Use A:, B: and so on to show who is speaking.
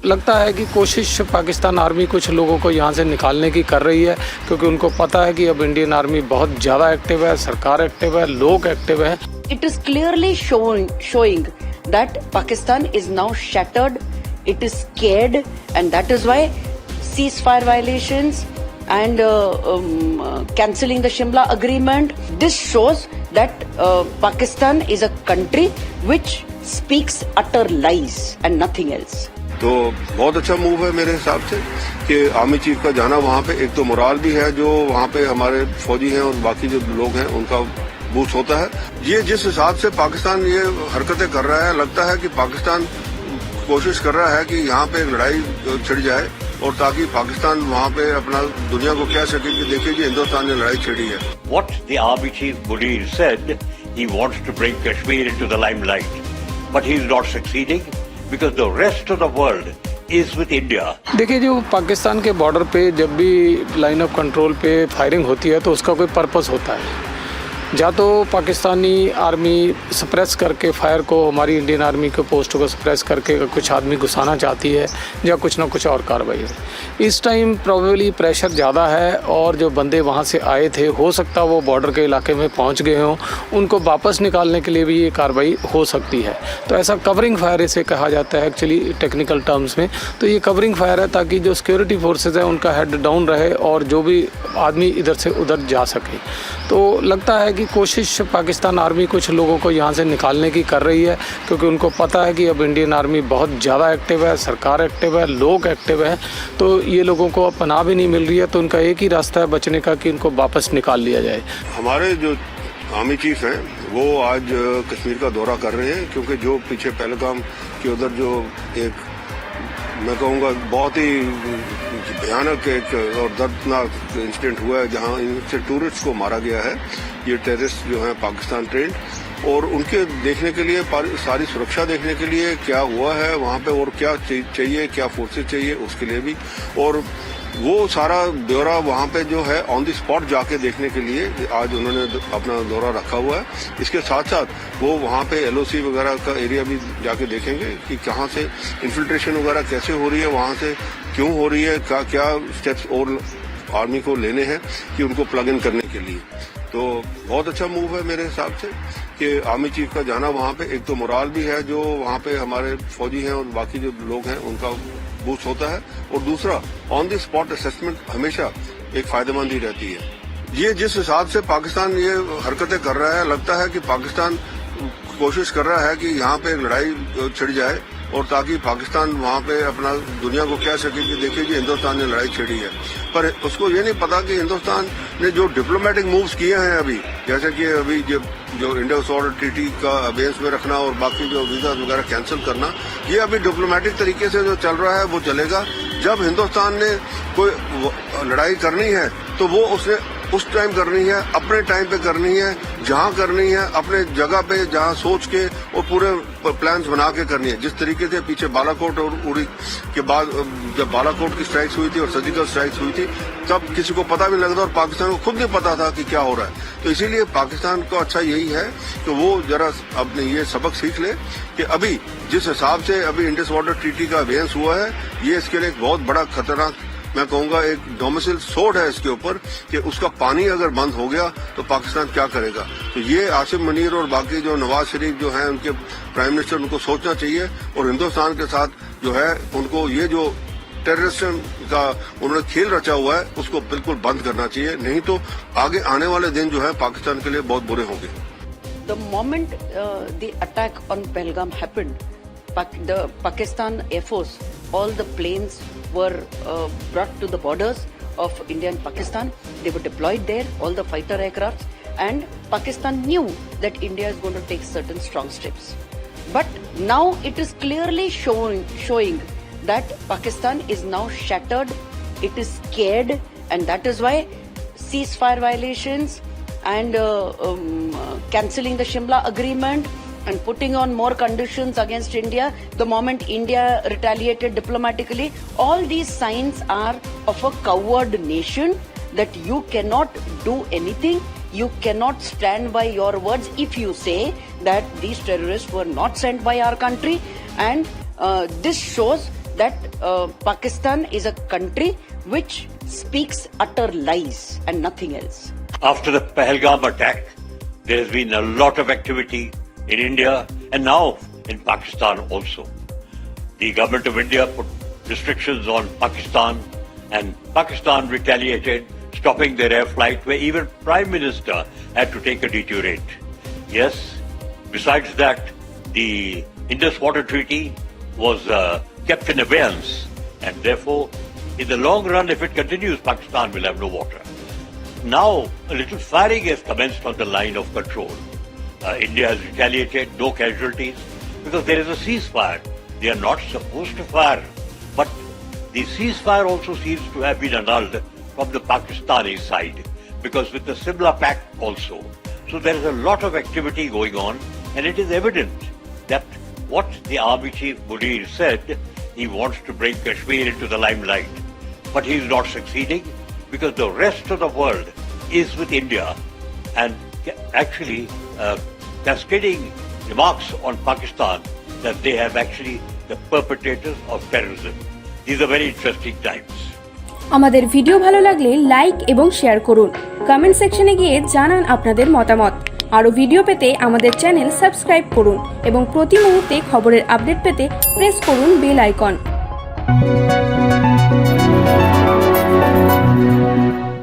A: लगता है कि कोशिश पाकिस्तान आर्मी कुछ लोगों को यहाँ से निकालने की कर रही है, क्योंकि उनको पता है कि अब इंडियन आर्मी बहुत ज़्यादा एक्टिव है, सरकार एक्टिव है, लोग एक्टिव है.
B: It is clearly showing that Pakistan is now shattered, it is scared, and that is why ceasefire violations and cancelling the Shimla agreement. This shows that Pakistan is a country which speaks utter lies and nothing else.
C: तो बहुत अच्छा move है मेरे हिसाब से कि army chief का जाना वहाँ पे, एक तो मोराल भी है जो वहाँ पे हमारे फौजी हैं और बाकी जो लोग हैं उनका बूस्ट होता है. ये जिस हिसाब से पाकिस्तान ये हरकतें कर रहा है, लगता है कि पाकिस्तान कोशिश कर रहा है कि यहाँ पे लड़ाई छिड़ जाए और ताकि पाकिस्तान वहाँ पे अपना दुनिया को कह सके कि देखिए कि हिंदुस्तान ने लड़ाई छिड़ी है.
D: What the Army Chief Munir said, he wants to bring Kashmir into the limelight, but he is not succeeding because the rest of the world is with India.
A: देखिए, जो पाकिस्तान के बॉर्डर पे जब भी लाइन ऑफ कंट्रोल पे firing होती है तो उसका कोई पर्पस होता है. या तो पाकिस्तानी आर्मी सप्रेस करके फायर को, हमारी इंडियन आर्मी के पोस्टों को सप्रेस करके कुछ आदमी घुसाना चाहती है, या कुछ ना कुछ और कार्रवाई है. इस टाइम प्रोबेबली प्रेशर ज़्यादा है और जो बंदे वहाँ से आए थे हो सकता वो बॉर्डर के इलाके में पहुँच गए हों, उनको वापस निकालने के लिए भी ये कार्रवाई हो सकती है. तो ऐसा कवरिंग फायर इसे कहा जाता है एक्चुअली टेक्निकल टर्म्स में. तो ये कवरिंग फायर है ताकि जो सिक्योरिटी फोर्सेज है उनका हेड डाउन रहे और जो भी आदमी इधर से उधर जा सके. तो लगता है कि कोशिश पाकिस्तान आर्मी कुछ लोगों को यहाँ से निकालने की कर रही है, क्योंकि उनको पता है कि अब इंडियन आर्मी बहुत ज़्यादा एक्टिव है, सरकार एक्टिव है, लोग एक्टिव है. तो ये लोगों को अब पनाह भी नहीं मिल रही है, तो उनका एक ही रास्ता है बचने का कि उनको वापस निकाल लिया जाए.
C: हमारे जो आर्मी चीफ हैं वो आज कश्मीर का दौरा कर रहे हैं, क्योंकि जो पीछे पहलगाम के उधर जो एक मैं कहूँगा बहुत ही भयानक एक और दर्दनाक इंसिडेंट हुआ है जहाँ इनसे टूरिस्ट को मारा गया है. ये टेररिस्ट जो हैं पाकिस्तान ट्रेंड, और उनके देखने के लिए सारी सुरक्षा देखने के लिए क्या हुआ है वहाँ पे और क्या चाहिए, क्या फोर्सेज चाहिए उसके लिए भी, और वो सारा ब्यौरा वहाँ पे जो है ऑन द स्पॉट जाके देखने के लिए आज उन्होंने अपना दौरा रखा हुआ है. इसके साथ साथ वो वहाँ पे एलओसी वगैरह का एरिया भी जाके देखेंगे कि कहाँ से इन्फिल्ट्रेशन वगैरह कैसे हो रही है, वहाँ से क्यों हो रही है, क्या स्टेप्स और आर्मी को लेने हैं कि उनको प्लग इन करने के लिए. तो बहुत अच्छा मूव है मेरे हिसाब से कि आर्मी चीफ का जाना वहाँ पे, एक तो मोराल भी है जो वहाँ पे हमारे फौजी हैं और बाकी जो लोग हैं उनका बूस्ट होता है, और दूसरा ऑन द स्पॉट असेसमेंट हमेशा एक फायदेमंद ही रहती है. ये जिस हिसाब से पाकिस्तान ये हरकतें कर रहा है, लगता है कि पाकिस्तान कोशिश कर रहा है कि यहाँ पे लड़ाई छिड़ जाए और ताकि पाकिस्तान वहाँ पे अपना दुनिया को कह सके कि देखिए कि हिंदुस्तान ने लड़ाई छिड़ी है. पर उसको ये नहीं पता कि हिंदुस्तान ने जो डिप्लोमेटिक मूव्स किए हैं अभी, जैसे कि अभी जो इंडस वाटर ट्रीटी का अबेंस में रखना और बाकी जो वीजा वगैरह कैंसिल करना, ये अभी डिप्लोमेटिक तरीके से जो चल रहा है वो चलेगा. जब हिंदुस्तान ने कोई लड़ाई करनी है तो वो उसने उस टाइम करनी है, अपने टाइम पे करनी है, जहाँ करनी है, अपने जगह पे जहाँ सोच के और पूरे प्लान्स बना के करनी है. जिस तरीके से पीछे बालाकोट और उड़ी के बाद जब बालाकोट की स्ट्राइक्स हुई थी और सर्जिकल स्ट्राइक्स हुई थी, तब किसी को पता भी नहीं लगता और पाकिस्तान को खुद नहीं पता था कि क्या हो रहा है. तो इसीलिए पाकिस्तान को अच्छा यही है कि वो जरा अपने ये सबक सीख ले कि अभी जिस हिसाब से अभी इंडस वाटर ट्रीटी का अभेंस हुआ है, ये इसके लिए एक बहुत बड़ा खतरनाक, मैं कहूँगा एक डोमिसाइल सोड है इसके ऊपर कि उसका पानी अगर बंद हो गया तो पाकिस्तान क्या करेगा. तो ये आसिफ मनीर और बाकी जो नवाज शरीफ जो हैं उनके प्राइम मिनिस्टर, उनको सोचना चाहिए और हिंदुस्तान के साथ जो है उनको ये जो टेररिज्म का उन्होंने खेल रचा हुआ है उसको बिल्कुल बंद करना चाहिए, नहीं तो आगे आने वाले दिन जो है पाकिस्तान के लिए बहुत बुरे होंगे.
B: The moment the attack on Pahalgam happened, the Pakistan Air Force, all the planes were brought to the borders of India and Pakistan. They were deployed there, all the fighter aircrafts, and Pakistan knew that India is going to take certain strong steps. But now it is clearly showing that Pakistan is now shattered, it is scared, and that is why ceasefire violations and cancelling the Shimla agreement and putting on more conditions against India, the moment India retaliated diplomatically, all these signs are of a coward nation that you cannot do anything, you cannot stand by your words if you say that these terrorists were not sent by our country, and this shows that Pakistan is a country which speaks utter lies and nothing else.
D: After the Pahalgam attack, there has been a lot of activity in India and now in Pakistan also. The government of India put restrictions on Pakistan and Pakistan retaliated, stopping their air flight where even Prime Minister had to take a deteriorate. Yes, besides that, the Indus Water Treaty was kept in abeyance and therefore in the long run, if it continues, Pakistan will have no water. Now, a little firing has commenced on the line of control. India has retaliated, no casualties, because there is a ceasefire. They are not supposed to fire. But the ceasefire also seems to have been annulled from the Pakistani side, because with the Simla Pact also. So there is a lot of activity going on, and it is evident that what the Army Chief Munir said, he wants to bring Kashmir into the limelight. But he is not succeeding because the rest of the world is with India and actually cascading remarks on Pakistan that they have actually the perpetrators of terrorism. These are very interesting times.
E: আমাদের video ভালো লাগলে like এবং share করুন, comment সেকশনে গিয়ে জানান আপনাদের মতামত। আরও ভিডিও পেতে আমাদের চ্যানেল সাবস্ক্রাইব করুন এবং প্রতি মুহূর্তে খবরের আপডেট পেতে প্রেস করুন বেল আইকন।